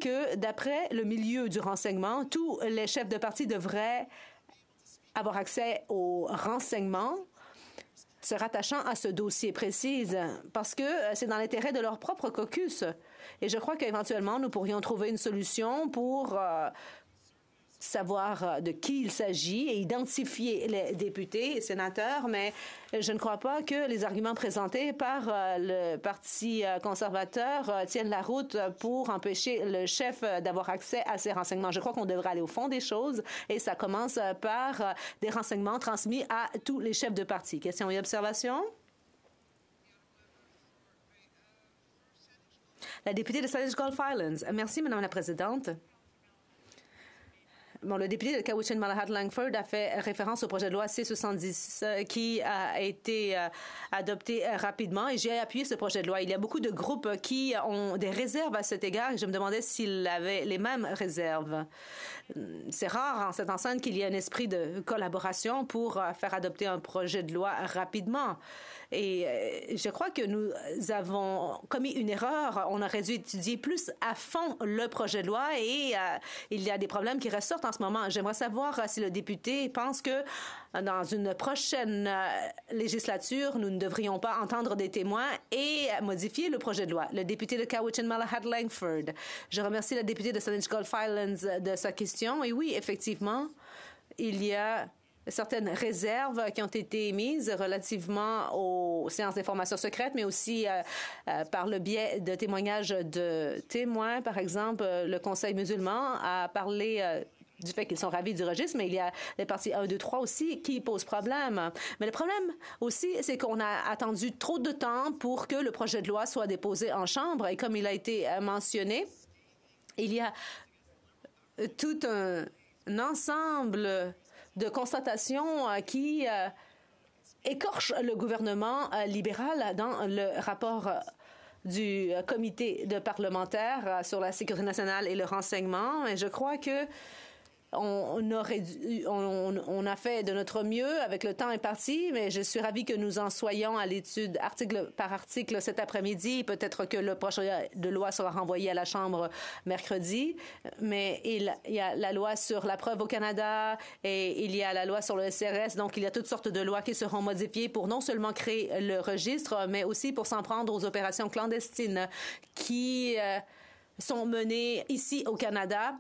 que, d'après le milieu du renseignement, tous les chefs de parti devraient avoir accès aux renseignements se rattachant à ce dossier précis, parce que c'est dans l'intérêt de leur propre caucus. Et je crois qu'éventuellement, nous pourrions trouver une solution pour savoir de qui il s'agit et identifier les députés et sénateurs, mais je ne crois pas que les arguments présentés par le Parti conservateur tiennent la route pour empêcher le chef d'avoir accès à ces renseignements. Je crois qu'on devrait aller au fond des choses et ça commence par des renseignements transmis à tous les chefs de parti. Questions et observations? La députée de Sandwich Gulf Islands. Merci, Madame la Présidente. Bon, le député de Cowichan-Malahat-Langford a fait référence au projet de loi C-70 qui a été adopté rapidement et j'ai appuyé ce projet de loi. Il y a beaucoup de groupes qui ont des réserves à cet égard et je me demandais s'ils avaient les mêmes réserves. C'est rare en cette enceinte qu'il y ait un esprit de collaboration pour faire adopter un projet de loi rapidement. Et je crois que nous avons commis une erreur. On aurait dû étudier plus à fond le projet de loi et il y a des problèmes qui ressortent en ce moment. J'aimerais savoir si le député pense que dans une prochaine législature, nous ne devrions pas entendre des témoins et modifier le projet de loi. Le député de Cowichan-Malahat-Langford. Je remercie le député de Sandwich Gulf Islands de sa question. Et oui, effectivement, il y a certaines réserves qui ont été émises relativement aux séances d'information secrètes, mais aussi par le biais de témoignages de témoins. Par exemple, le Conseil musulman a parlé du fait qu'ils sont ravis du registre, mais il y a les parties 1, 2, 3 aussi qui posent problème. Mais le problème aussi, c'est qu'on a attendu trop de temps pour que le projet de loi soit déposé en Chambre. Et comme il a été mentionné, il y a tout un ensemble de constatations qui écorchent le gouvernement libéral dans le rapport du comité de parlementaires sur la sécurité nationale et le renseignement. Et je crois que on a fait de notre mieux avec le temps imparti, mais je suis ravie que nous en soyons à l'étude article par article cet après-midi. Peut-être que le projet de loi sera renvoyé à la Chambre mercredi, mais il y a la loi sur la preuve au Canada et il y a la loi sur le SRS. Donc, il y a toutes sortes de lois qui seront modifiées pour non seulement créer le registre, mais aussi pour s'en prendre aux opérations clandestines qui sont menées ici au Canada